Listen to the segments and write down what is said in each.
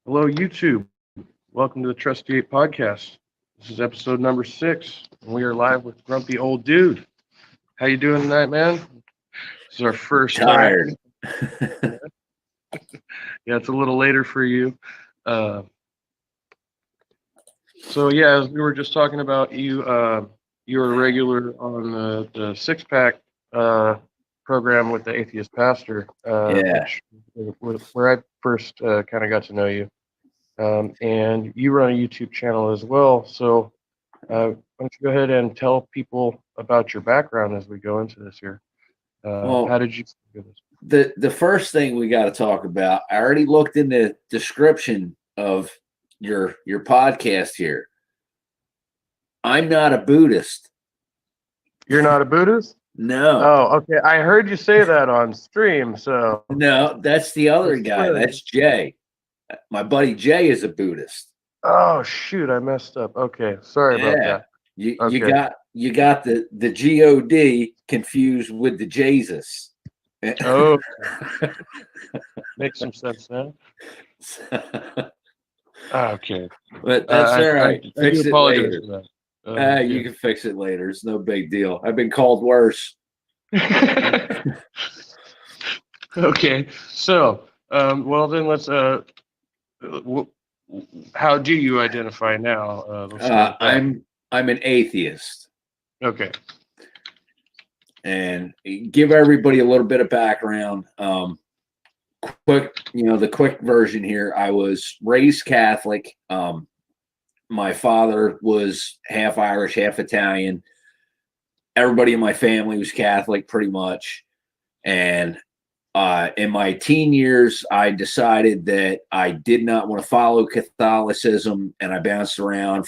Hello, YouTube. Welcome to the Trusty 8 podcast. This is episode number 6, and we are live with Grumpy Old Dude. How you doing tonight, man? This is our first. Tired. Yeah, it's a little later for you. As we were just talking about, you were a regular on the Six Pack program with the Atheist Pastor. Yeah. Where I first kind of got to know you. And you run a YouTube channel as well. So why don't you go ahead and tell people about your background as we go into this here? How did you do this? The first thing we got to talk about, I already looked in the description of your podcast here. I'm not a Buddhist. You're not a Buddhist? No. Oh, okay. I heard you say that on stream. So no, that's the other guy. That's Jay. My buddy Jay is a Buddhist. Oh shoot, I messed up. Okay, sorry about that. You got the G.O.D. confused with the Jesus. Oh, makes some sense now. Okay, but that's all right. Fix it later. You can fix it later. It's no big deal. I've been called worse. Okay, so well then let's how do you identify now? I'm an atheist. Okay. And give everybody a little bit of background. The quick version here. I was raised Catholic. My father was half Irish, half Italian. Everybody in my family was Catholic pretty much. And in my teen years, I decided that I did not want to follow Catholicism, and I bounced around,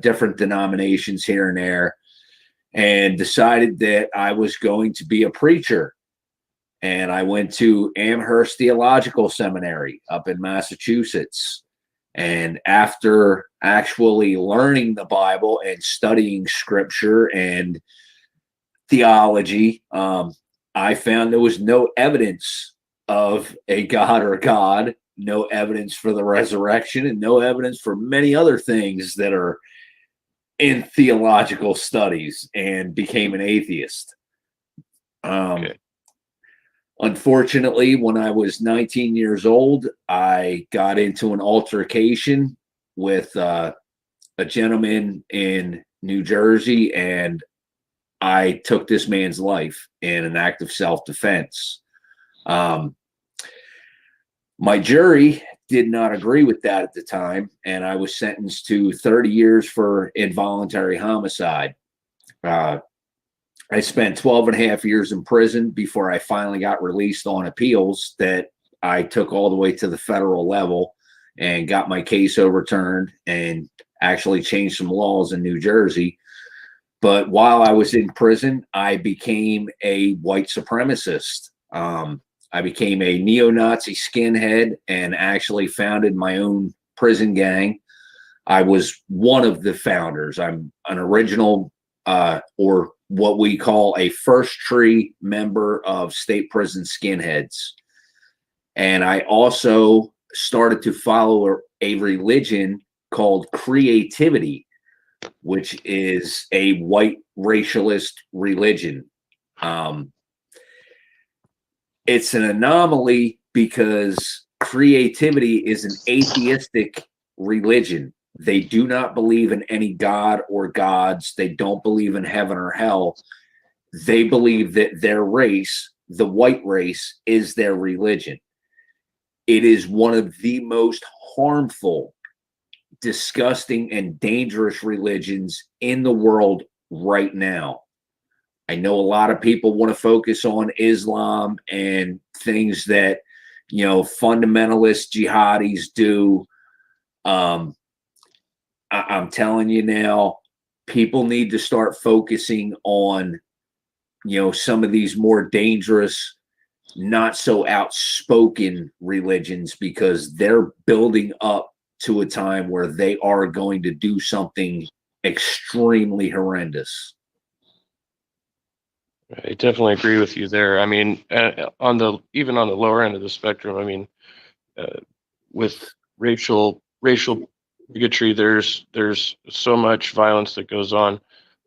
different denominations here and there, and decided that I was going to be a preacher. And I went to Amherst Theological Seminary up in Massachusetts. And after actually learning the Bible and studying scripture and theology, I found there was no evidence of a God or God, no evidence for the resurrection, and no evidence for many other things that are in theological studies, and became an atheist. Okay. Unfortunately, when I was 19 years old, I got into an altercation with a gentleman in New Jersey, and I took this man's life in an act of self-defense. My jury did not agree with that at the time, and I was sentenced to 30 years for involuntary homicide. I spent 12 and a half years in prison before I finally got released on appeals that I took all the way to the federal level and got my case overturned and actually changed some laws in New Jersey. But while I was in prison, I became a white supremacist. I became a neo-Nazi skinhead and actually founded my own prison gang. I was one of the founders. I'm an original, or what we call a first tree member of state prison skinheads. And I also started to follow a religion called creativity, which is a white racialist religion. It's an anomaly because creativity is an atheistic religion. They do not believe in any God or gods. They don't believe in heaven or hell. They believe that their race, the white race, is their religion. It is one of the most harmful, disgusting, and dangerous religions in the world right now. I know a lot of people want to focus on Islam and things that, fundamentalist jihadis do. I'm telling you now, people need to start focusing on, some of these more dangerous, not so outspoken religions, because they're building up to a time where they are going to do something extremely horrendous. I definitely agree with you there. I mean, even on the lower end of the spectrum, I mean, with racial bigotry. There's so much violence that goes on,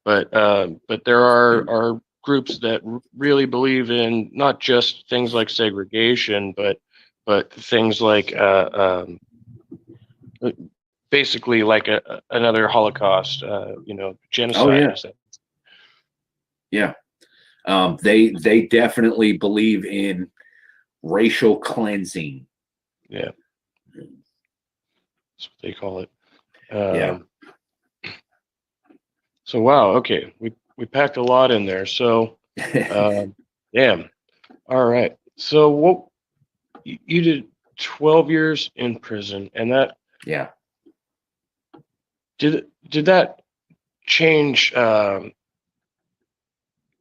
but there are groups that really believe in not just things like segregation, but things like basically like another Holocaust, Oh genocide. yeah, Is that? yeah. They definitely believe in racial cleansing. Yeah, that's what they call it. Yeah. So wow, okay, we packed a lot in there. So, damn. All right. So what you did 12 years in prison, and that Yeah. did that change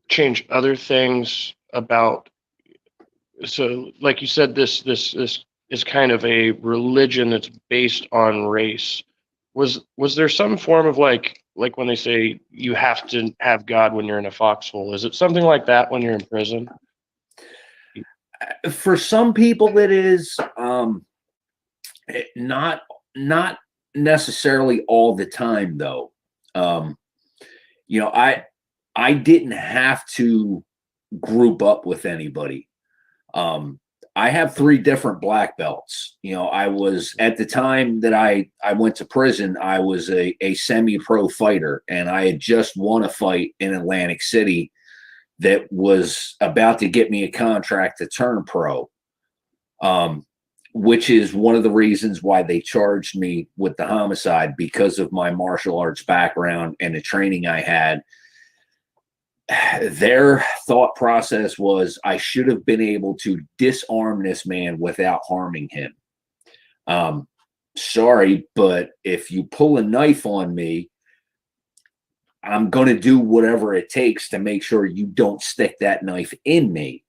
change other things about, so like you said, this is kind of a religion that's based on race. Was there some form of like when they say you have to have God when you're in a foxhole? Is it something like that when you're in prison? For some people it is, not necessarily all the time though. um I didn't have to group up with anybody. um I have 3 different black belts. I was, at the time that I went to prison, I was a semi-pro fighter, and I had just won a fight in Atlantic City that was about to get me a contract to turn pro. um, which is one of the reasons why they charged me with the homicide, because of my martial arts background and the training I had. Their thought process was I should have been able to disarm this man without harming him. Um, Sorry, but if you pull a knife on me, I'm going to do whatever it takes to make sure you don't stick that knife in me.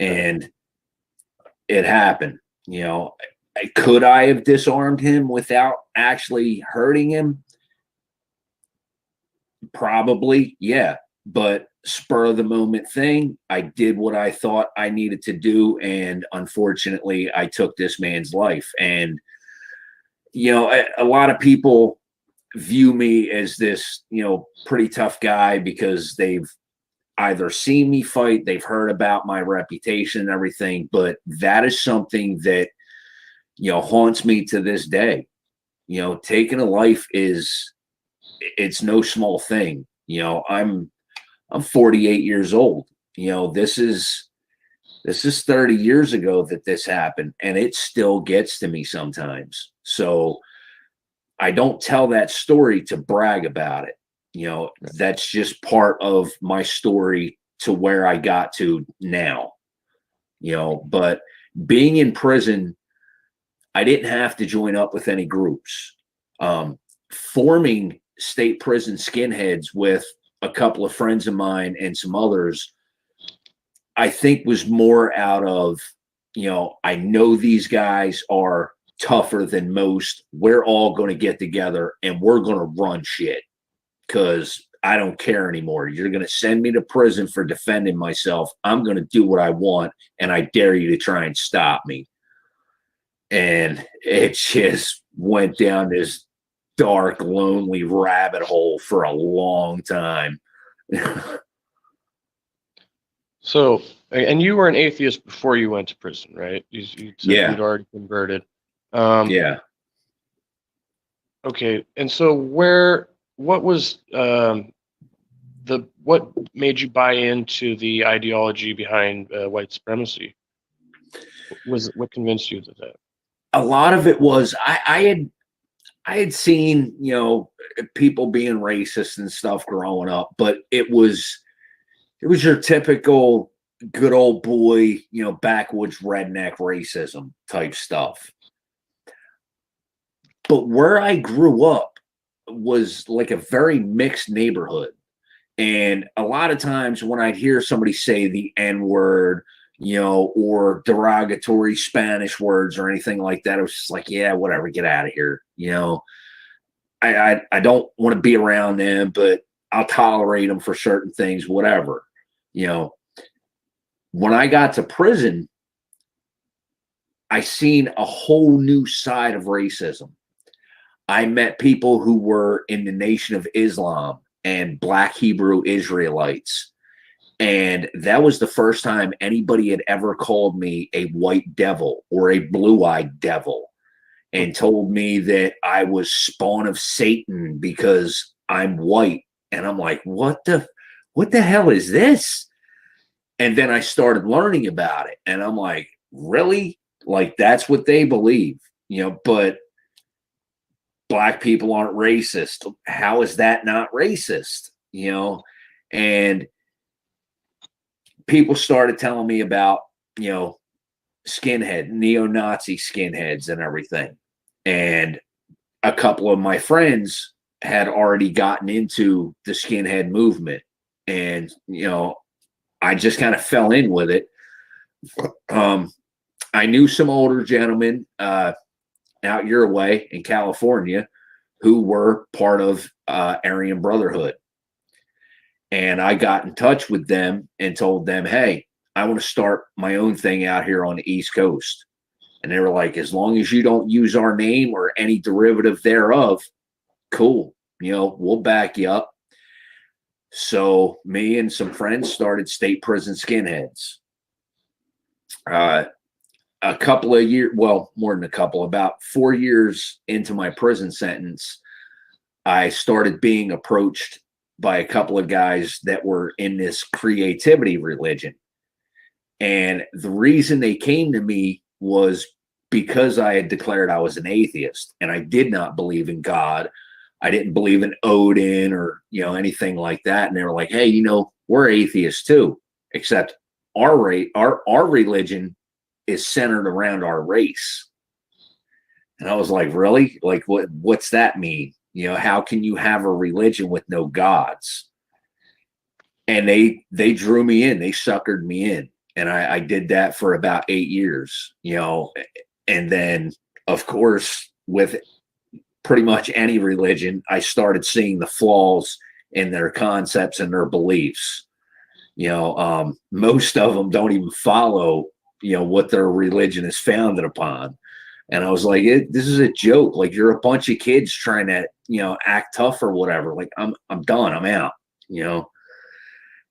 And it happened. Could I have disarmed him without actually hurting him? Probably, yeah. But spur of the moment thing, I did what I thought I needed to do, and unfortunately I took this man's life. And a lot of people view me as this pretty tough guy because they've either seen me fight, they've heard about my reputation and everything, but that is something that haunts me to this day. Taking a life it's no small thing. I'm 48 years old. This is 30 years ago that this happened, and it still gets to me sometimes. So I don't tell that story to brag about it. That's just part of my story to where I got to now. But being in prison, I didn't have to join up with any groups. Forming state prison skinheads with a couple of friends of mine and some others, I think was more out of, I know these guys are tougher than most. We're all going to get together and we're going to run shit because I don't care anymore. You're going to send me to prison for defending myself. I'm going to do what I want, and I dare you to try and stop me. And it just went down this dark, lonely rabbit hole for a long time. So, and you were an atheist before you went to prison, right? You said Yeah. you'd already converted. Yeah. Okay, and so what was what made you buy into the ideology behind white supremacy? What convinced you of that? A lot of it was I had seen, people being racist and stuff growing up, but it was your typical good old boy, backwoods redneck racism type stuff. But where I grew up was like a very mixed neighborhood. And a lot of times when I'd hear somebody say the N-word, or derogatory Spanish words or anything like that, it was just like, yeah, whatever, get out of here. I don't want to be around them, but I'll tolerate them for certain things, whatever. When I got to prison, I seen a whole new side of racism. I met people who were in the Nation of Islam and Black Hebrew Israelites. And that was the first time anybody had ever called me a white devil or a blue-eyed devil and told me that I was spawn of Satan because I'm white. And I'm like, what the hell is this? And then I started learning about it. And I'm like, really? Like, that's what they believe, but Black people aren't racist. How is that not racist? And people started telling me about, skinhead, neo-Nazi skinheads and everything. And a couple of my friends had already gotten into the skinhead movement. And, I just kind of fell in with it. I knew some older gentlemen out your way in California who were part of Aryan Brotherhood. And I got in touch with them and told them, hey, I want to start my own thing out here on the East Coast. And they were like, as long as you don't use our name or any derivative thereof, cool. We'll back you up. So me and some friends started State Prison Skinheads. A couple of years, well, more than a couple, about 4 years into my prison sentence, I started being approached by a couple of guys that were in this creativity religion. And the reason they came to me was because I had declared I was an atheist and I did not believe in God. I didn't believe in Odin or, anything like that. And they were like, hey, we're atheists too, except our religion is centered around our race. And I was like, really? Like, what's that mean? How can you have a religion with no gods? And they drew me in, they suckered me in. And I did that for about 8 years, and then of course, with pretty much any religion, I started seeing the flaws in their concepts and their beliefs. Most of them don't even follow, what their religion is founded upon. And I was like, this is a joke. Like, you're a bunch of kids trying to, act tough or whatever. Like, I'm done. I'm out,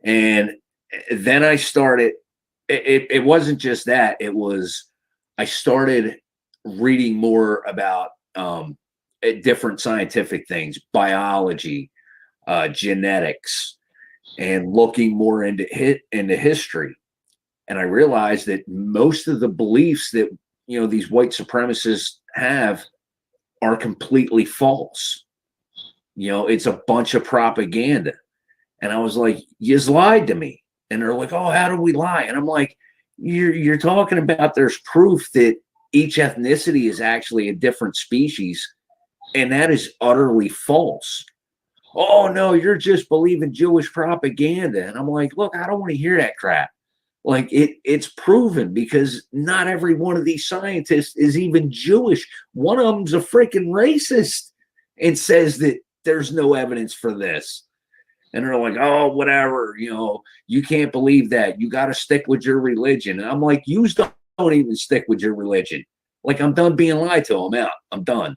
And then I started, it wasn't just that. It was, I started reading more about different scientific things, biology, genetics, and looking more into history. And I realized that most of the beliefs that, these white supremacists have are completely false. It's a bunch of propaganda. And I was like, yous lied to me. And they're like, oh, how do we lie? And I'm like, you're talking about there's proof that each ethnicity is actually a different species. And that is utterly false. Oh, no, you're just believing Jewish propaganda. And I'm like, look, I don't want to hear that crap. Like, it's proven, because not every one of these scientists is even Jewish. One of them's a freaking racist and says that there's no evidence for this. And they're like, oh, whatever, you can't believe that. You got to stick with your religion. And I'm like, you don't even stick with your religion. Like, I'm done being lied to. I'm out. I'm done.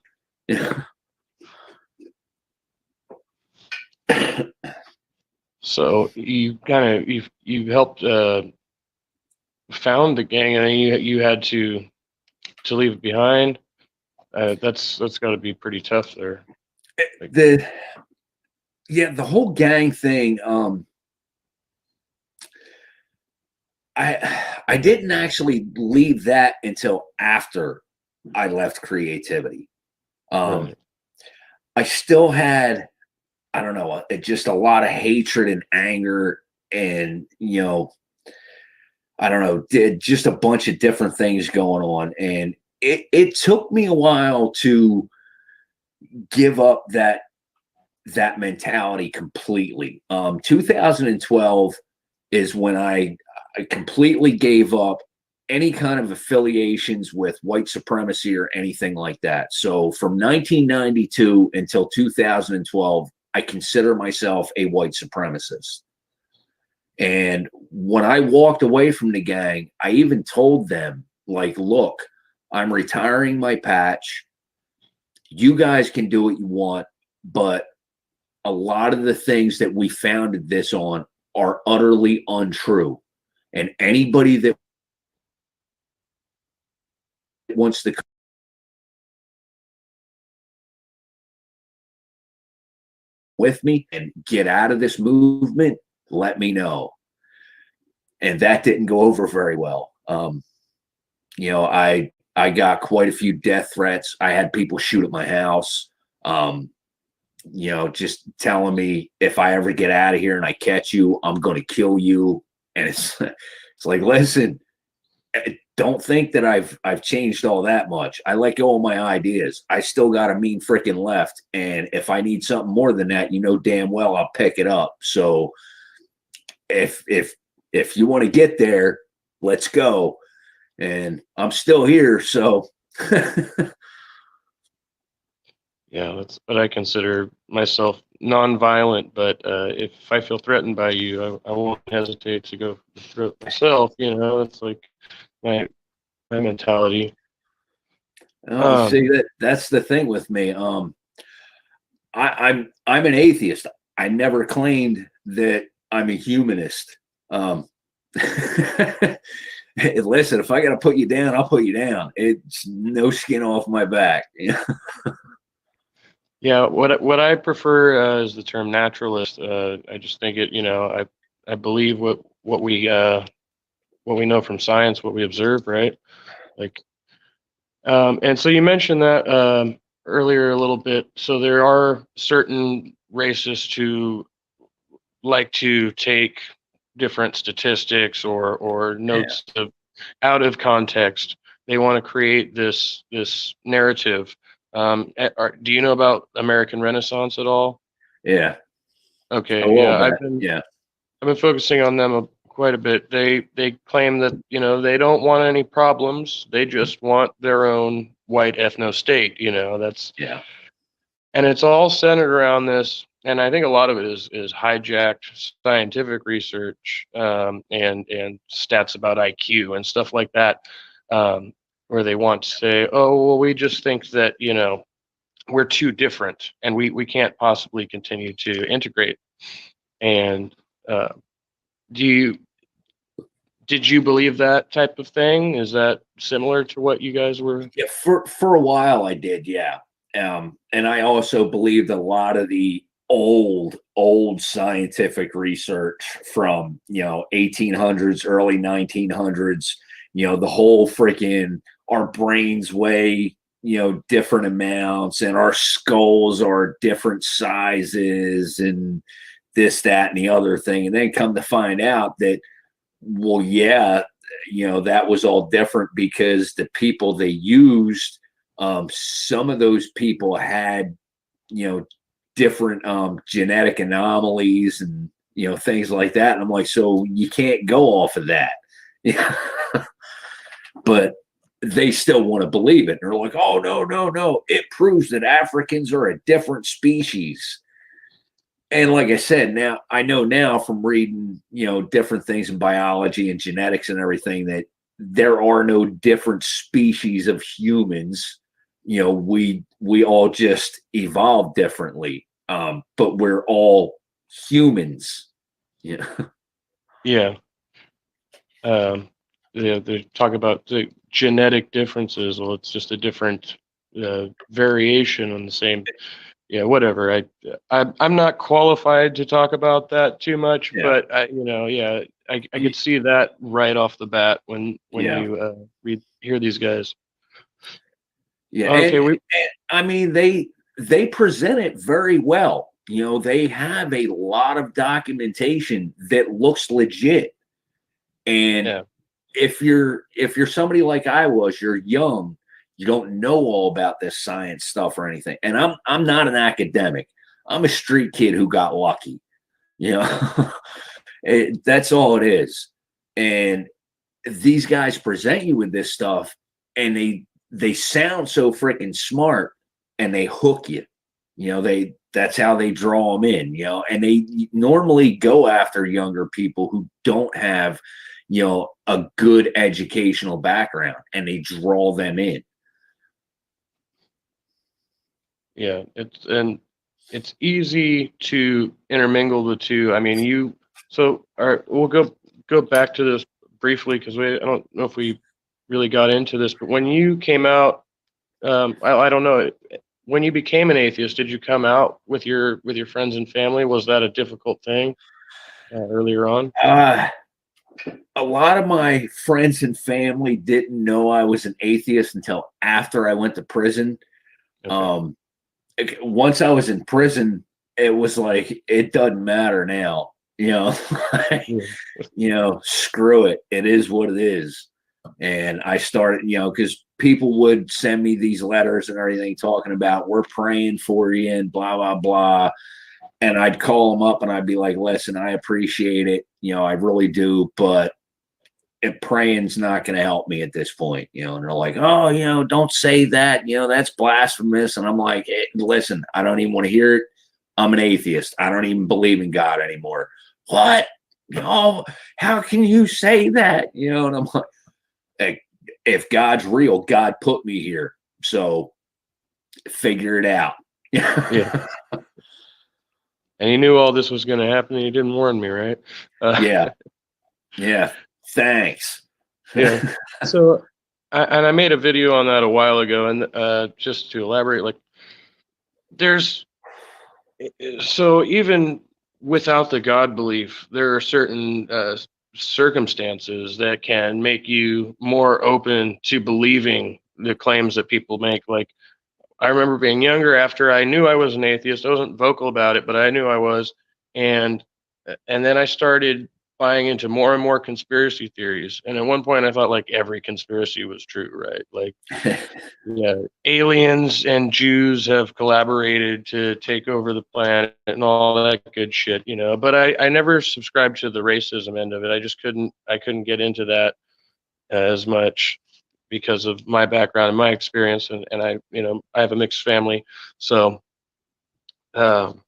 So you you helped found the gang, and then you had to leave it behind. That's got to be pretty tough there. The whole gang thing. I didn't actually leave that until after I left creativity. Right. I still had, I don't know, just a lot of hatred and anger, and I don't know, did just a bunch of different things going on. And it took me a while to give up that mentality completely. 2012 is when I completely gave up any kind of affiliations with white supremacy or anything like that. So from 1992 until 2012, I consider myself a white supremacist. And when I walked away from the gang, I even told them, like, look, I'm retiring my patch. You guys can do what you want, but a lot of the things that we founded this on are utterly untrue. And anybody that wants to come with me and get out of this movement, let me know. And that didn't go over very well. You know, I got quite a few death threats. I had people shoot at my house. You know, just telling me if I ever get out of here and I catch you, I'm going to kill you. And it's like, listen, don't think that I've changed all that much. I let go of my ideas. I still got a mean freaking left. And if I need something more than that, you know damn well I'll pick it up. So if you want to get there, let's go. And I'm still here, so Yeah, that's what I consider myself non-violent, but if I feel threatened by you, I won't hesitate to go for the throat myself. You know, it's like my mentality. see that's the thing with me. I'm an atheist. I never claimed that I'm a humanist. Listen, if I got to put you down, I'll put you down. It's no skin off my back. Yeah. Yeah, what I prefer is the term naturalist. I just think it, you know, I believe what we know from science, what we observe, right? Like, and so you mentioned that earlier a little bit. So there are certain racists who like to take different statistics or notes of out of context. They want to create this narrative. Do you know about American Renaissance at all? Yeah. A Okay, little yeah, bit. Yeah. I've been focusing on them quite a bit. They claim that, you know, they don't want any problems. They just want their own white ethno state. You know, that's Yeah. and it's all centered around this. And I think a lot of it is hijacked scientific research and stats about IQ and stuff like that, where they want to say, oh, well, we just think that, you know, we're too different and we can't possibly continue to integrate. And uh, do you did you believe that type of thing? Is that similar to what you guys were? Yeah. For a while I did. Yeah. And I also believed a lot of the old scientific research from, you know, 1800s, early 1900s, you know, the whole freaking our brains weigh, you know, different amounts and our skulls are different sizes and this, that, and the other thing. And then come to find out that, well, yeah, you know, that was all different because the people they used, some of those people had, you know, different genetic anomalies and, you know, things like that. And I'm like, so you can't go off of that. Yeah. But they still want to believe it. They're like, oh, no, no, no. It proves that Africans are a different species. And like I said, now I know now from reading, you know, different things in biology and genetics and everything that there are no different species of humans. You know, we all just evolved differently, but we're all humans. Yeah. Yeah. They talk about the genetic differences. Well, it's just a different variation on the same. Yeah, whatever. I'm not qualified to talk about that too much, Yeah. but you know, yeah, I could see that right off the bat when Yeah. you hear these guys. Yeah. Okay, And I mean, they present it very well. You know, they have a lot of documentation that looks legit. And yeah, if you're somebody like I was, you're young, you don't know all about this science stuff or anything. And I'm not an academic. I'm a street kid who got lucky. You know, that's all it is. And these guys present you with this stuff, and they sound so freaking smart, and they hook you. You know, that's how they draw them in. You know, and they normally go after younger people who don't have, a good educational background, and they draw them in. Yeah, it's easy to intermingle the two. I mean, all right, we'll go back to this briefly because I don't know if we really got into this, but when you came out, I don't know, when you became an atheist, did you come out with your friends and family? Was that a difficult thing earlier on? A lot of my friends and family didn't know I was an atheist until after I went to prison. Okay. Once I was in prison, it was like, it doesn't matter now, screw it. It is what it is. And I started, because people would send me these letters and everything talking about, we're praying for you and blah, blah, blah. And I'd call them up and I'd be like, listen, I appreciate it. I really do. But praying's not going to help me at this point, and they're like, oh, don't say that, that's blasphemous. And I'm like, listen, I don't even want to hear it. I'm an atheist. I don't even believe in God anymore. What? How can you say that? And I'm like, hey, if God's real, God put me here. So figure it out. Yeah. And you knew all this was going to happen and you didn't warn me, right? Yeah. Yeah. Thanks. Yeah. So, I made a video on that a while ago, and just to elaborate, like, so even without the God belief, there are certain circumstances that can make you more open to believing the claims that people make. Like, I remember being younger after I knew I was an atheist. I wasn't vocal about it, but I knew I was. And then I started buying into more and more conspiracy theories. And at one point I thought like every conspiracy was true, right? Like, yeah, aliens and Jews have collaborated to take over the planet and all that good shit, But I never subscribed to the racism end of it. I couldn't get into that as much because of my background and my experience, and I have a mixed family, so um,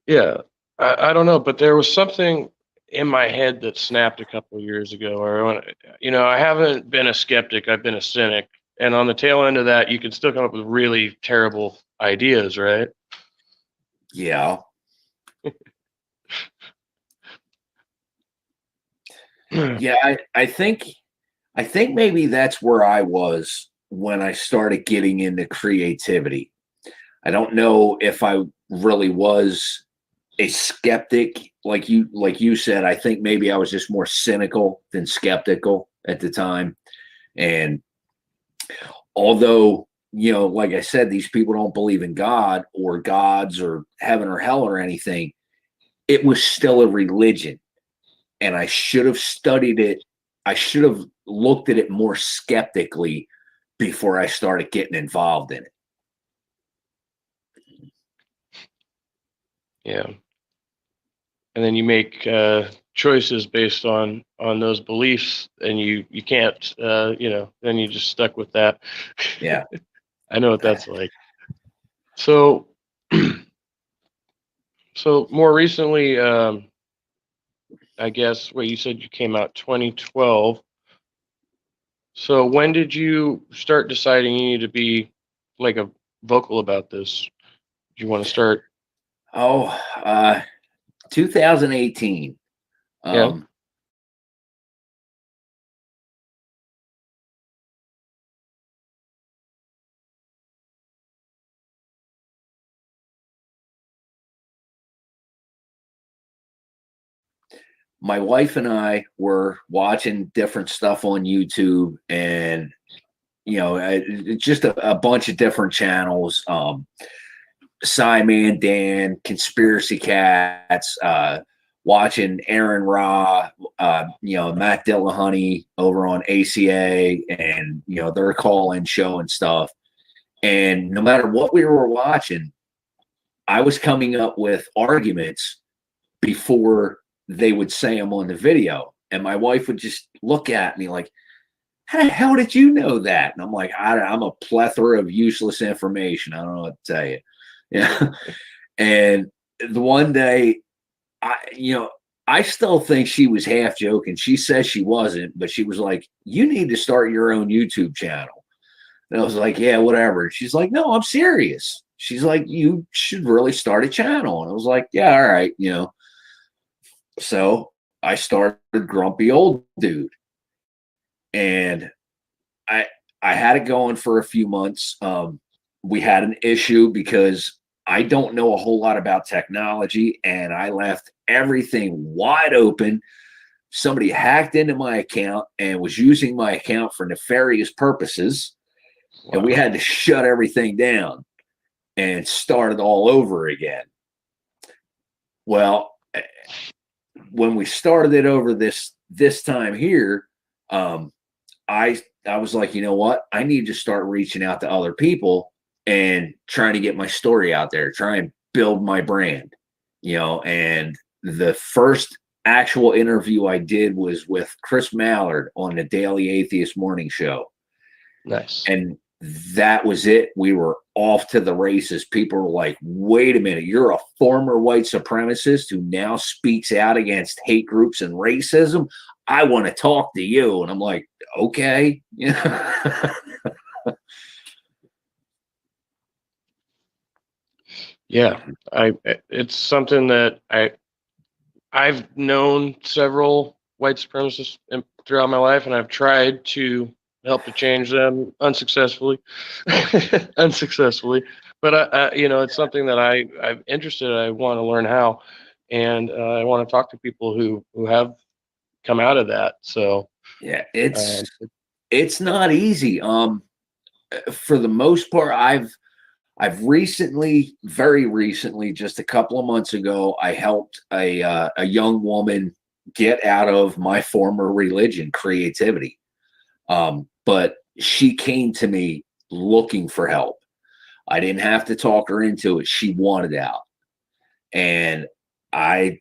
yeah, I don't know, but there was something in my head that snapped a couple of years ago, or I haven't been a skeptic, I've been a cynic, and on the tail end of that, you can still come up with really terrible ideas, right? Yeah. Yeah, I think maybe that's where I was when I started getting into creativity. I don't know if I really was a skeptic like you said. I think maybe I was just more cynical than skeptical at the time. And although, like I said, these people don't believe in God or gods or heaven or hell or anything, it was still a religion. And I should have studied it. I should have looked at it more skeptically before I started getting involved in it. Yeah. And then you make choices based on those beliefs, and you can't, then you just stuck with that. Yeah. I know what that's like. So, so more recently, I guess what you said, you came out 2012. So when did you start deciding you need to be like a vocal about this? Do you want to start? Oh, 2018. Yeah. My wife and I were watching different stuff on YouTube, and just a bunch of different channels. Simon Dan, Conspiracy Cats, watching Aaron Ra, Matt Dillahunty over on ACA, and their call-in show and stuff. And no matter what we were watching, I was coming up with arguments before they would say them on the video. And my wife would just look at me like, how the hell did you know that? And I'm like, I'm a plethora of useless information. I don't know what to tell you. Yeah. And the one day, I I still think she was half joking. She says she wasn't, but she was like, "You need to start your own YouTube channel." And I was like, "Yeah, whatever." She's like, "No, I'm serious." She's like, "You should really start a channel." And I was like, "Yeah, all right, you know." So I started Grumpy Old Dude, and I I had it going for a few months. We had an issue because I don't know a whole lot about technology, and I left everything wide open. Somebody hacked into my account and was using my account for nefarious purposes, and we Wow. had to shut everything down and start it all over again. Well, when we started it over this time here, um, I was like, you know what? I need to start reaching out to other people and trying to get my story out there, try and build my brand, you know. And the first actual interview I did was with Chris Mallard on the Daily Atheist Morning Show. Nice. And that was it. We were off to the races. People were like, wait a minute, you're a former white supremacist who now speaks out against hate groups and racism. I want to talk to you. And I'm like, okay. Yeah. Yeah, it's something that I've known several white supremacists throughout my life, and I've tried to help to change them unsuccessfully, unsuccessfully. But it's something that I'm interested in. I want to learn how, and I want to talk to people who have come out of that. So, Yeah, um, it's not easy. For the most part, I've recently, very recently, just a couple of months ago, I helped a young woman get out of my former religion, creativity. But she came to me looking for help. I didn't have to talk her into it. She wanted out, and I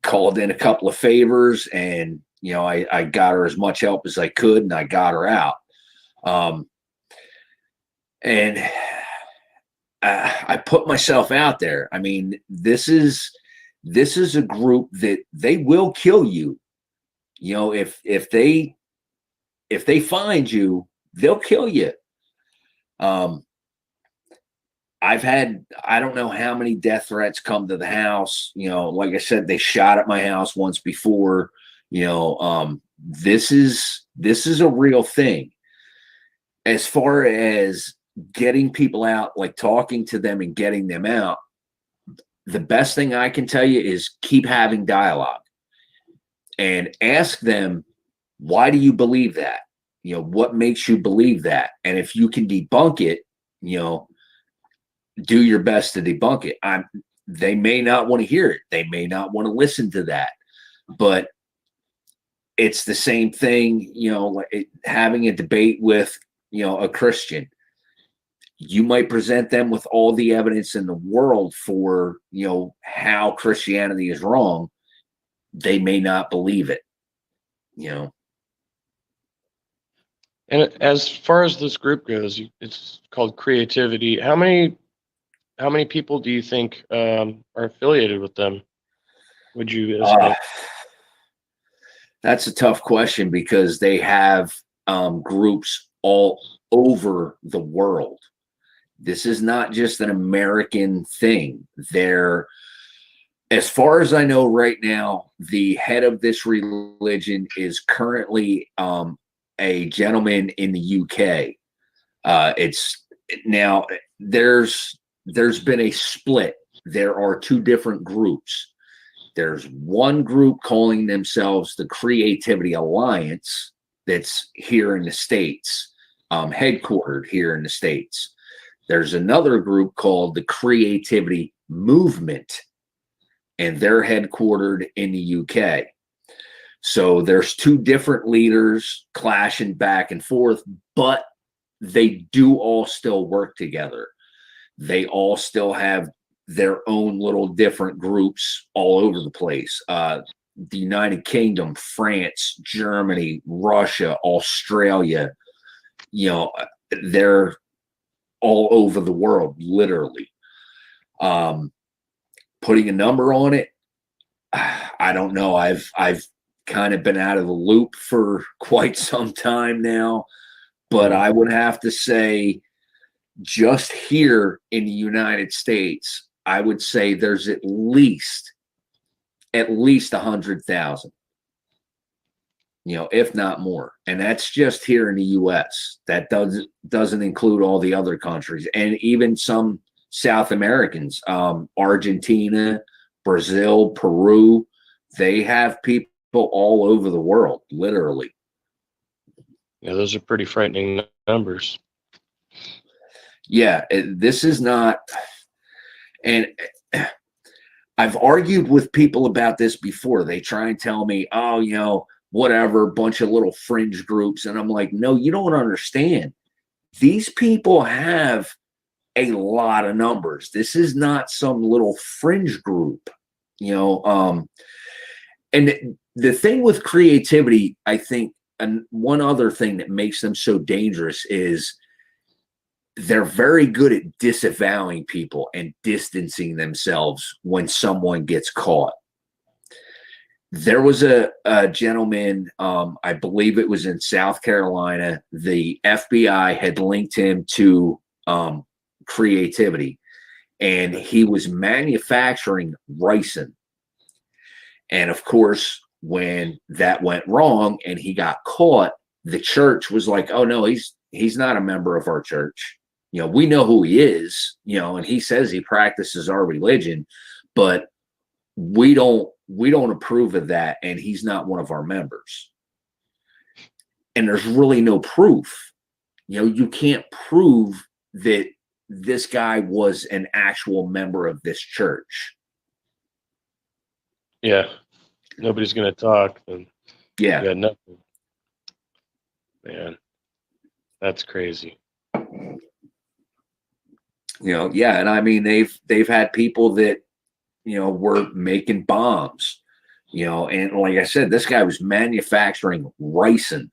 called in a couple of favors, and you know, I got her as much help as I could, and I got her out. Um, and I put myself out there. I mean, this is a group that they will kill you. You know, if they find you, they'll kill you. Um, I've had I don't know how many death threats come to the house. You know, like I said, they shot at my house once before. You know, this is a real thing. As far as getting people out, like talking to them and getting them out, the best thing I can tell you is keep having dialogue and ask them, why do you believe that? You know, what makes you believe that? And if you can debunk it, you know, do your best to debunk it. They may not want to hear it. They may not want to listen to that, but it's the same thing, you know, like having a debate with, you know, a Christian. You might present them with all the evidence in the world for, you know, how Christianity is wrong. They may not believe it, you know. and as far as this group goes, it's called Creativity. How many people do you think are affiliated with them? Would you Uh, estimate? that's a tough question because they have groups all over the world. This is not just an American thing. They're, as far as I know right now, the head of this religion is currently a gentleman in the UK. It's now there's been a split. There are two different groups. There's one group calling themselves the Creativity Alliance that's here in the States, headquartered here in the States. There's another group called the Creativity Movement, and they're headquartered in the UK. So there's two different leaders clashing back and forth, but they do all still work together. They all still have their own little different groups all over the place. The United Kingdom, France, Germany, Russia, Australia, you know, they're all over the world, literally. Putting a number on it, I don't know. I've kind of been out of the loop for quite some time now, but I would have to say, just here in the United States, I would say there's at least 100,000, if not more. And that's just here in the US. That doesn't include all the other countries, and even some South Americans, Argentina, Brazil, Peru. They have people all over the world, literally. Yeah, those are pretty frightening numbers. Yeah, this is not, and I've argued with people about this before. They try and tell me, oh, whatever, bunch of little fringe groups. And I'm like, no, you don't understand. These people have a lot of numbers. This is not some little fringe group, and the thing with creativity, I think, and one other thing that makes them so dangerous is they're very good at disavowing people and distancing themselves when someone gets caught. There was a gentleman, I believe it was in South Carolina. The FBI had linked him to creativity, and he was manufacturing ricin. And of course, when that went wrong and he got caught, the church was like, oh no, he's not a member of our church. We know who he is, and he says he practices our religion, but we don't approve of that, and he's not one of our members. And there's really no proof. You can't prove that this guy was an actual member of this church. Yeah, nobody's gonna talk. And yeah, you got nothing. Man, that's crazy. Yeah, and I mean they've had people that were making bombs, and like I said, this guy was manufacturing ricin.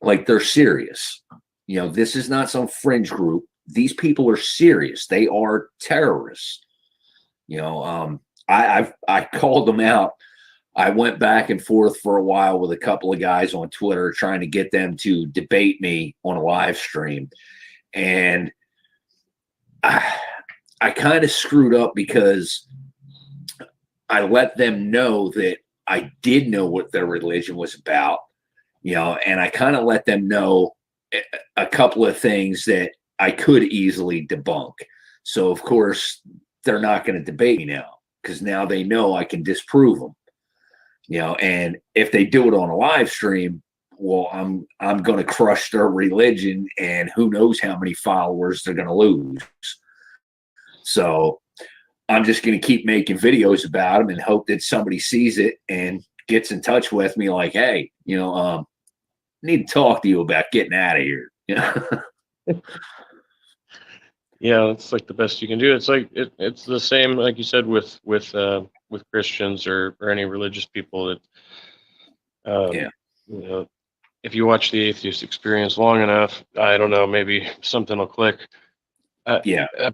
Like, they're serious. This is not some fringe group. These people are serious. They are terrorists. I called them out. I went back and forth for a while with a couple of guys on Twitter trying to get them to debate me on a live stream. And I kind of screwed up because I let them know that I did know what their religion was about, and I kind of let them know a couple of things that I could easily debunk. So, of course, they're not going to debate me now because now they know I can disprove them, and if they do it on a live stream, well, I'm going to crush their religion, and who knows how many followers they're going to lose. So I'm just going to keep making videos about them and hope that somebody sees it and gets in touch with me like, hey, I need to talk to you about getting out of here. Yeah, it's like the best you can do. It's like it's the same, like you said, with Christians or any religious people that if you watch the Atheist Experience long enough, I don't know, maybe something will click.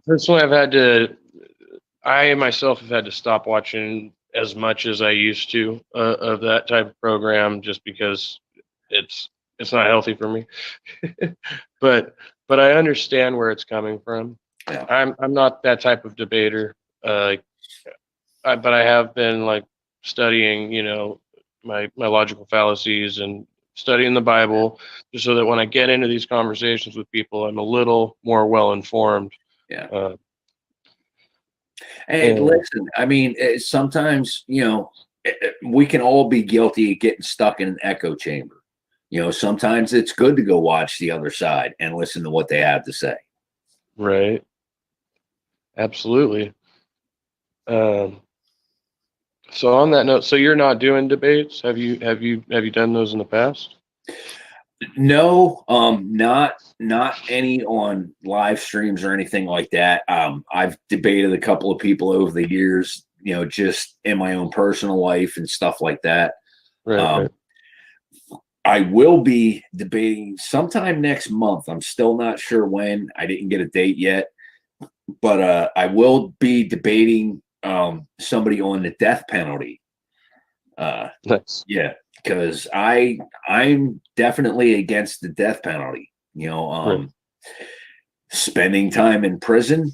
Personally, I myself have had to stop watching as much as I used to of that type of program, just because it's not healthy for me. but I understand where it's coming from. Yeah. I'm not that type of debater, but I have been like studying, my logical fallacies and studying the Bible, just so that when I get into these conversations with people, I'm a little more well informed. Yeah. And listen, I mean, sometimes, we can all be guilty of getting stuck in an echo chamber. Sometimes it's good to go watch the other side and listen to what they have to say. Right. Absolutely. So on that note, so you're not doing debates? Have you done those in the past? No, not any on live streams or anything like that. I've debated a couple of people over the years, just in my own personal life and stuff like that. Right. I will be debating sometime next month. I'm still not sure when. I didn't get a date yet, but I will be debating somebody on the death penalty. Nice. Yeah, because I'm definitely against the death penalty. Right. Spending time in prison.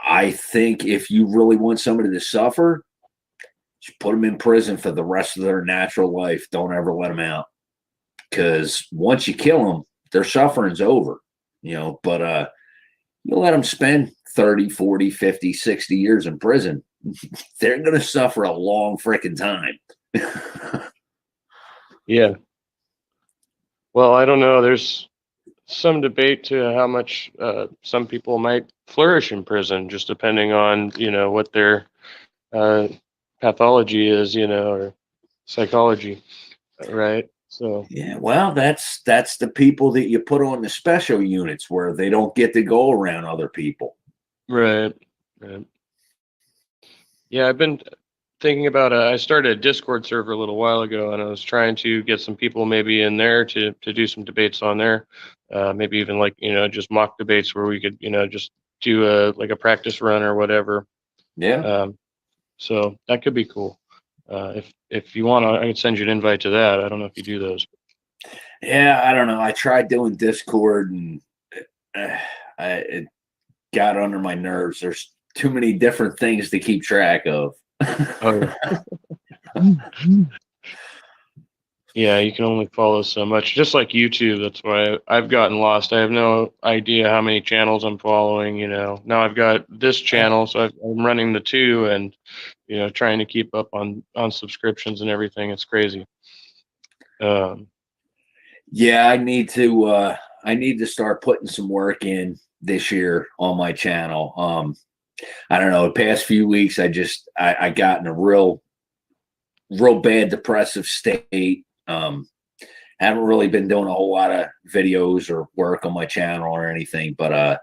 I think if you really want somebody to suffer, just put them in prison for the rest of their natural life. Don't ever let them out, because once you kill them, their suffering's over. But you let them spend 30, 40, 50, 60 years in prison, they're going to suffer a long freaking time. Yeah. Well, I don't know. There's some debate to how much some people might flourish in prison, just depending on what their uh, pathology is, or psychology, right? So Yeah, well, that's the people that you put on the special units where they don't get to go around other people. right, right. Yeah, I've been thinking about. I started a Discord server a little while ago, and I was trying to get some people maybe in there to do some debates on there. Maybe even like just mock debates where we could just do a practice run or whatever. Yeah. So that could be cool. If you want, I could send you an invite to that. I don't know if you do those. Yeah, I don't know. I tried doing Discord, and it got under my nerves. There's too many different things to keep track of. Oh, yeah, you can only follow so much. Just like YouTube, that's why I've gotten lost. I have no idea how many channels I'm following. Now I've got this channel, so I'm running the two, and trying to keep up on subscriptions and everything. It's crazy. Um, Yeah, I need to start putting some work in this year on my channel. I don't know, the past few weeks I got in a real bad depressive state. Haven't really been doing a whole lot of videos or work on my channel or anything, but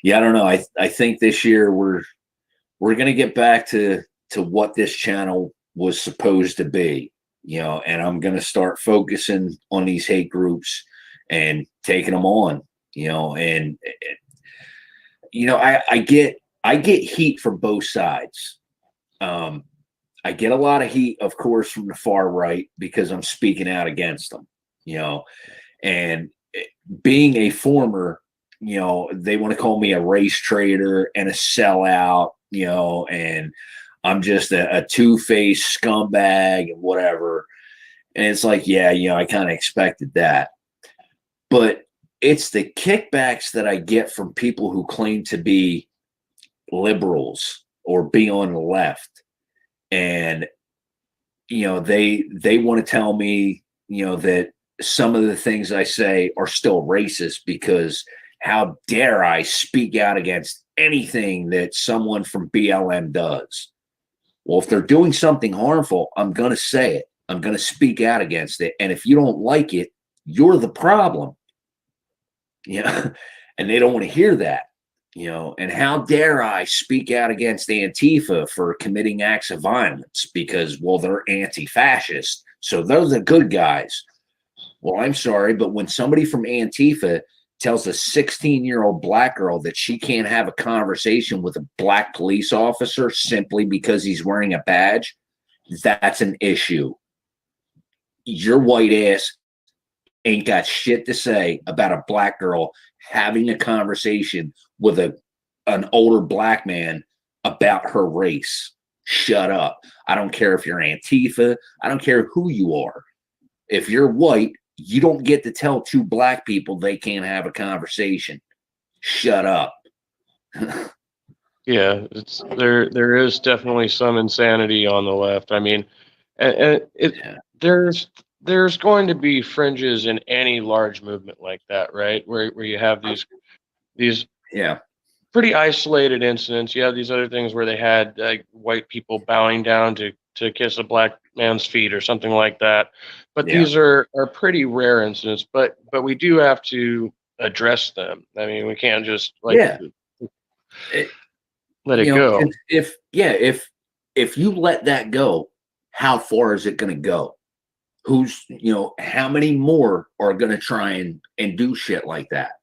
yeah, I don't know. I think this year we're gonna get back to what this channel was supposed to be, and I'm gonna start focusing on these hate groups and taking them on, and I get heat from both sides. I get a lot of heat, of course, from the far right because I'm speaking out against them, and being a former, they want to call me a race traitor and a sellout, and I'm just a two-faced scumbag and whatever. And it's like, yeah, I kind of expected that. But it's the kickbacks that I get from people who claim to be liberals or be on the left. And they want to tell me that some of the things I say are still racist, because how dare I speak out against anything that someone from BLM does? Well, if they're doing something harmful, I'm going to say it. I'm going to speak out against it. And if you don't like it, you're the problem. And they don't want to hear that. And how dare I speak out against Antifa for committing acts of violence because, well, they're anti-fascist. So those are good guys. Well, I'm sorry, but when somebody from Antifa tells a 16-year-old black girl that she can't have a conversation with a black police officer simply because he's wearing a badge, that's an issue. Your white ass ain't got shit to say about a black girl having a conversation with an older black man about her race. Shut up. I don't care if you're Antifa. I don't care who you are. If you're white, you don't get to tell two black people they can't have a conversation. Shut up. yeah, there is definitely some insanity on the left. I mean, and Yeah. there's going to be fringes in any large movement like that, right? Where you have these Yeah. pretty isolated incidents. You have these other things where they had like white people bowing down to kiss a black man's feet or something like that. But Yeah. these are pretty rare incidents. But we do have to address them. I mean, we can't just Yeah. let it go. If you let that go, how far is it going to go? How many more are going to try and do shit like that?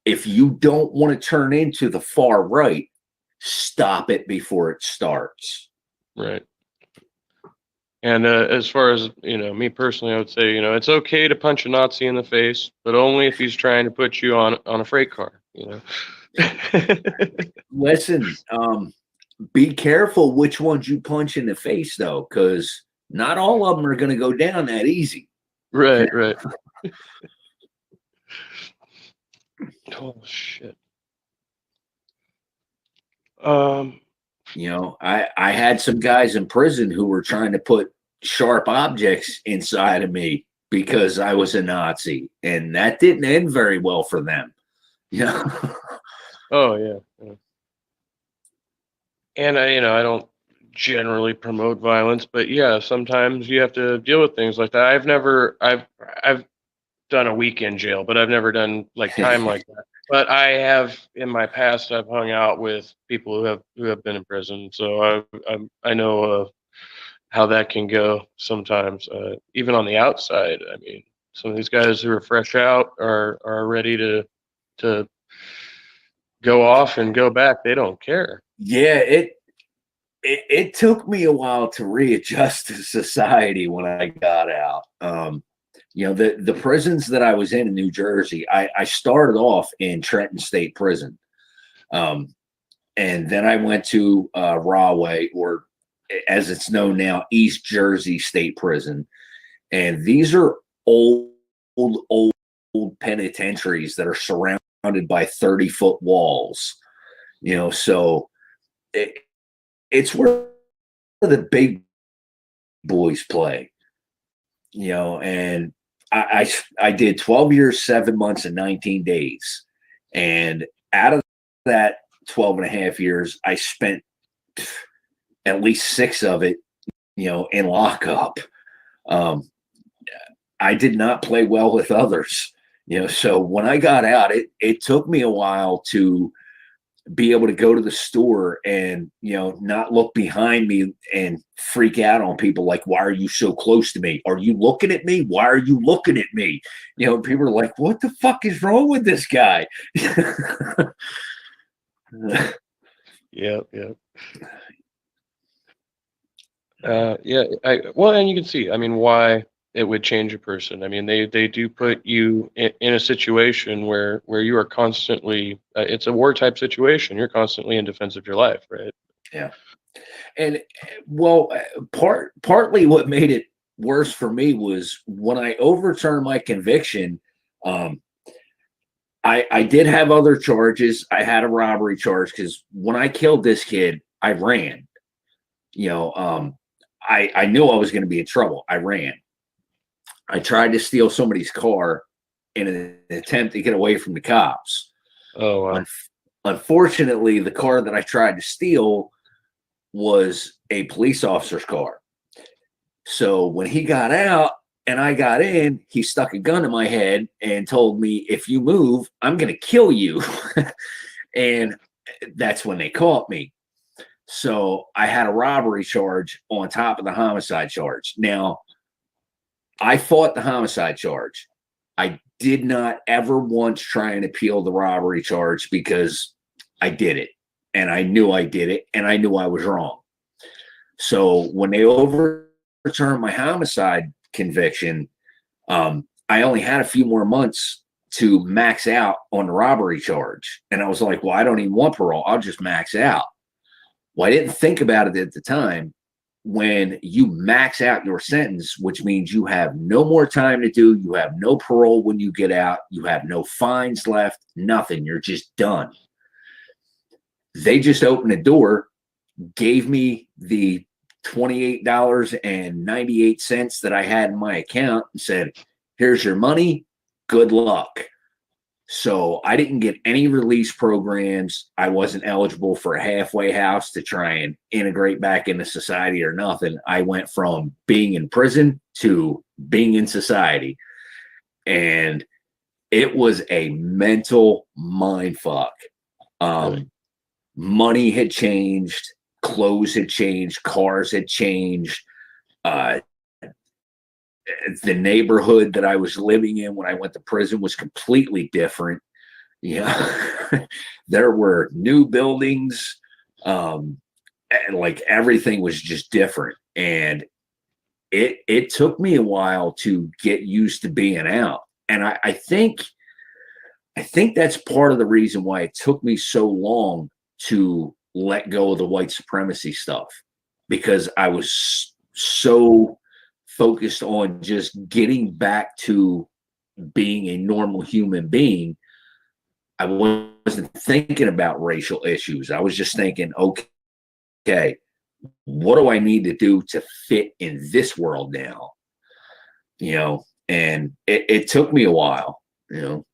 If you don't want to turn into the far right, stop it before it starts. Right. And as far as, me personally, I would say, it's okay to punch a Nazi in the face, but only if he's trying to put you on a freight car, Listen, be careful which ones you punch in the face, though, because not all of them are going to go down that easy. Right, right. Oh, shit. I had some guys in prison who were trying to put sharp objects inside of me because I was a Nazi, and that didn't end very well for them. Oh, yeah. And I don't generally promote violence, but yeah, sometimes you have to deal with things like that. I've done a week in jail, but I've never done like time like that. But I have in my past. I've hung out with people who have been in prison, so I know how that can go sometimes. Even on the outside, I mean, some of these guys who are fresh out are ready to go off and go back. They don't care. Yeah, it took me a while to readjust to society when I got out. The prisons that I was in New Jersey, I started off in Trenton State Prison. And then I went to Rahway, or as it's known now, East Jersey State Prison. And these are old penitentiaries that are surrounded by 30-foot walls. So it's where the big boys play. And I did 12 years, 7 months, and 19 days. And out of that 12 and a half years, I spent at least 6 of it, in lockup. I did not play well with others, so when I got out, it took me a while to be able to go to the store and, not look behind me and freak out on people like, why are you so close to me? Are you looking at me? Why are you looking at me? People are like, what the fuck is wrong with this guy? Yeah. Yeah. And you can see, I mean, why it would change a person. I mean, they do put you in a situation where you are constantly, it's a war type situation. You're constantly in defense of your life, right? Yeah. And partly what made it worse for me was when I overturned my conviction. I did have other charges. I had a robbery charge because when I killed this kid, I ran. I knew I was going to be in trouble. I ran. I tried to steal somebody's car in an attempt to get away from the cops. Oh, wow. Unfortunately, the car that I tried to steal was a police officer's car. So when he got out and I got in, he stuck a gun in my head and told me, if you move, I'm going to kill you. And that's when they caught me. So I had a robbery charge on top of the homicide charge. Now, I fought the homicide charge. I did not ever once try and appeal the robbery charge because I did it. And I knew I did it. And I knew I was wrong. So when they overturned my homicide conviction, I only had a few more months to max out on the robbery charge. And I was like, well, I don't even want parole. I'll just max out. Well, I didn't think about it at the time. When you max out your sentence, which means you have no more time to do, you have no parole when you get out, you have no fines left, nothing. You're just done. They just opened the door, gave me the $28.98 that I had in my account and said, here's your money. Good luck. So I didn't get any release programs. I wasn't eligible for a halfway house to try and integrate back into society or nothing. I went from being in prison to being in society. And it was a mental mind fuck. Money had changed, clothes had changed, cars had changed. The neighborhood that I was living in when I went to prison was completely different. There were new buildings, And like everything was just different. And it took me a while to get used to being out. And I think that's part of the reason why it took me so long to let go of the white supremacy stuff, because I was so focused on just getting back to being a normal human being. I wasn't thinking about racial issues. I was just thinking, okay, what do I need to do to fit in this world now? And it took me a while, you know.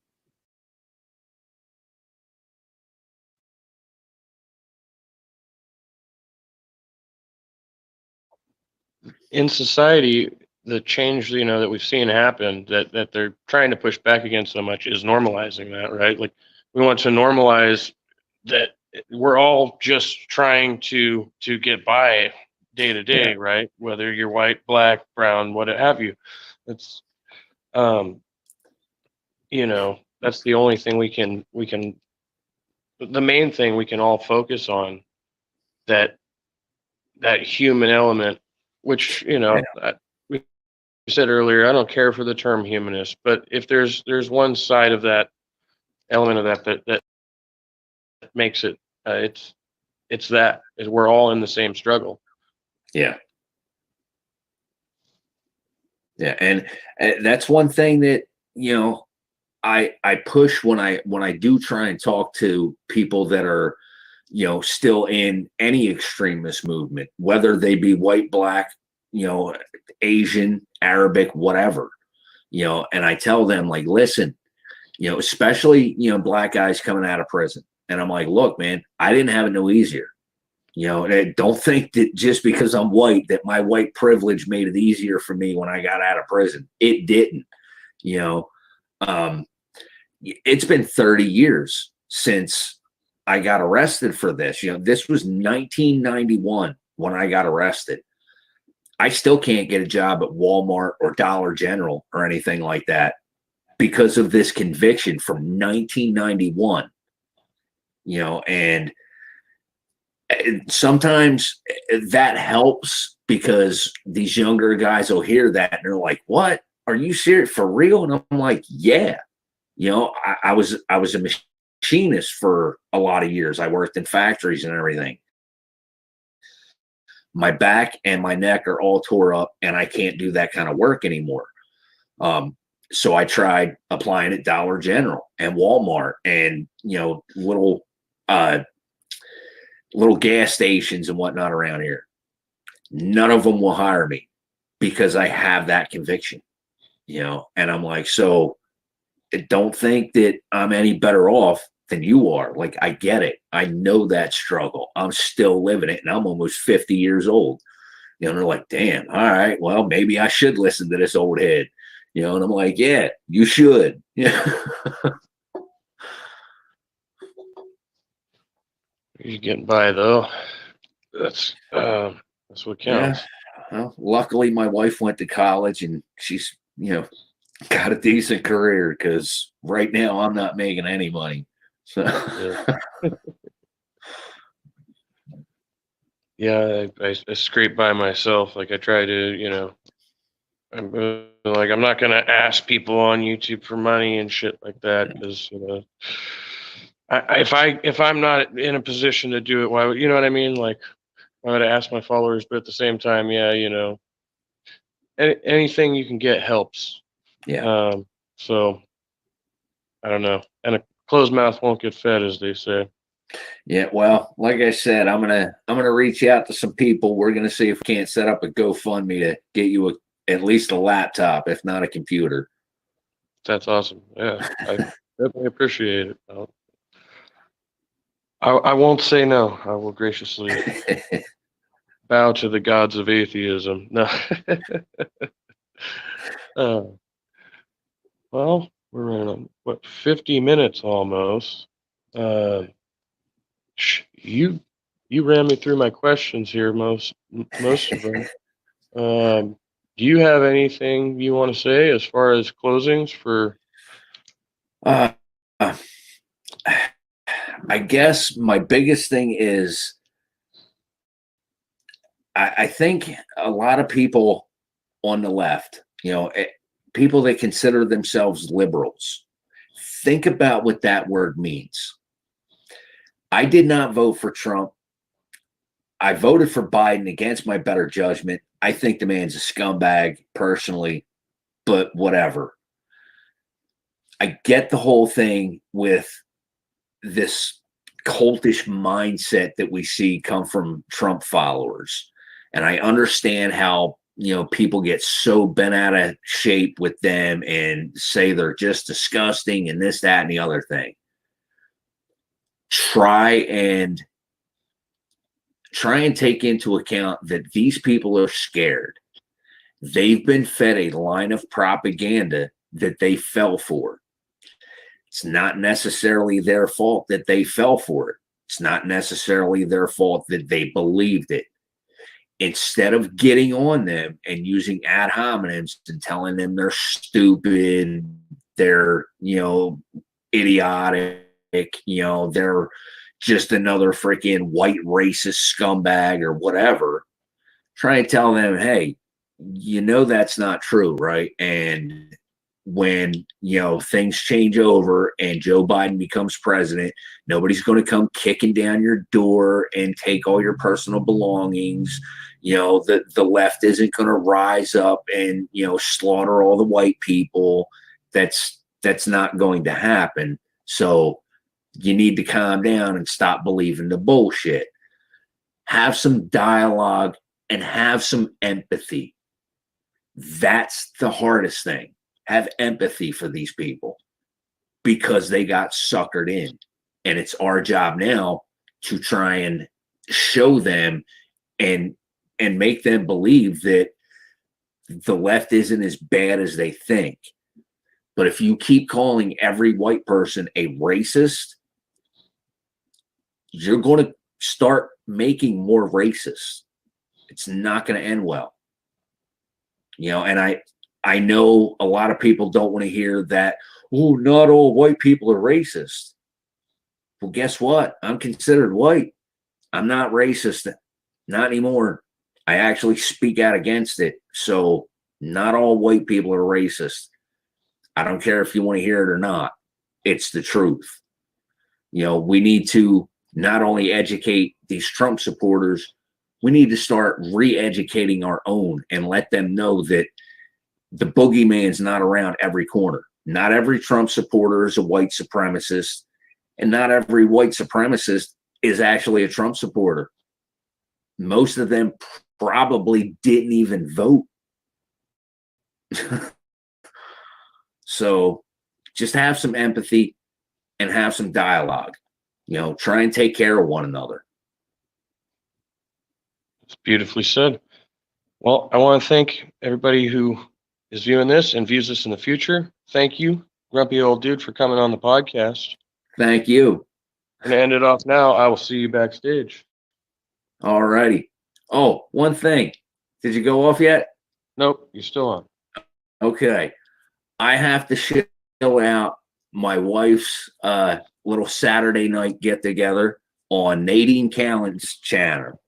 In society, the change, that we've seen happen, that they're trying to push back against so much, is normalizing that, right? Like, we want to normalize that we're all just trying to get by day to Yeah. day, right? Whether you're white, black, brown, what have you. It's um that's the only thing we can the main thing we can all focus on, that human element, which, Yeah. we said earlier, I don't care for the term humanist, but if there's one side of that element of that makes it, it's that is we're all in the same struggle. Yeah. Yeah. And that's one thing that, I push when I do try and talk to people that are, still in any extremist movement, whether they be white, black, Asian, Arabic, whatever, and I tell them, like, listen, especially, black guys coming out of prison. And I'm like, look, man, I didn't have it no easier. And don't think that just because I'm white, that my white privilege made it easier for me when I got out of prison. It didn't. You know, um, it's been 30 years since I got arrested for this. This was 1991 when I got arrested. I still can't get a job at Walmart or Dollar General or anything like that because of this conviction from 1991. And sometimes that helps because these younger guys will hear that and they're like, "What? Are you serious for real?" And I'm like, "Yeah." I was a machinist for a lot of years. I worked in factories and everything. My back and my neck are all tore up, and I can't do that kind of work anymore. So I tried applying at Dollar General and Walmart and little gas stations and whatnot around here. None of them will hire me because I have that conviction, and I'm like, so don't think that I'm any better off than you are. Like, I get it. I know that struggle. I'm still living it, and I'm almost 50 years old. And they're like, damn, all right, well, maybe I should listen to this old head. And I'm like, yeah, you should. Yeah. You're getting by though. That's what Yeah. counts. Well, luckily my wife went to college and she's, got a decent career, because right now I'm not making any money. So Yeah. Yeah, I scrape by myself. Like, I try to, I'm not gonna ask people on YouTube for money and shit like that, because if I'm not in a position to do it, why would, you know what I mean? Like, why would I ask my followers? But at the same time, yeah, anything you can get helps. yeah. So I don't know. And a closed mouth won't get fed, as they say. Yeah, well, like I said, I'm gonna reach out to some people. We're gonna see if we can't set up a GoFundMe to get you at least a laptop, if not a computer. That's awesome. Yeah, I definitely appreciate it. I won't say no. I will graciously bow to the gods of atheism. No. uh, well, we're running on, what, 50 minutes almost. Uh, you ran me through my questions here, most of them. Do you have anything you want to say as far as closings for? uh, I guess my biggest thing is I think a lot of people on the left, people that consider themselves liberals, think about what that word means. I did not vote for Trump. I voted for Biden against my better judgment. I think the man's a scumbag personally, but whatever. I get the whole thing with this cultish mindset that we see come from Trump followers. And I understand how, people get so bent out of shape with them and say they're just disgusting and this, that, and the other thing. Try and take into account that these people are scared. They've been fed a line of propaganda that they fell for. It's not necessarily their fault that they fell for it. It's not necessarily their fault that they believed it. Instead of getting on them and using ad hominems and telling them they're stupid, they're, idiotic, they're just another freaking white racist scumbag or whatever, try and tell them, hey, that's not true, right? And when things change over and Joe Biden becomes president, nobody's going to come kicking down your door and take all your personal belongings. The left isn't going to rise up and slaughter all the white people. That's not going to happen. So you need to calm down and stop believing the bullshit. Have some dialogue and have some empathy. That's the hardest thing. Have empathy for these people because they got suckered in. And it's our job now to try and show them and make them believe that the left isn't as bad as they think. But if you keep calling every white person a racist, you're going to start making more racists. It's not going to end well. And I know a lot of people don't want to hear that, oh, not all white people are racist. Well, guess what? I'm considered white. I'm not racist. Not anymore. I actually speak out against it. So not all white people are racist. I don't care if you want to hear it or not. It's the truth. We need to not only educate these Trump supporters, we need to start re-educating our own and let them know that the boogeyman's not around every corner. Not every Trump supporter is a white supremacist, and not every white supremacist is actually a Trump supporter. Most of them probably didn't even vote. So just have some empathy and have some dialogue. Try and take care of one another. It's beautifully said. Well, I want to thank everybody who is viewing this and views this in the future. Thank you, Grumpy Old Dude, for coming on the podcast. Thank you. I'm going to end it off now. I will see you backstage. All righty. Oh, one thing. Did you go off yet? Nope, you're still on. Okay. I have to show out my wife's little Saturday night get together on Nadine Callan's channel.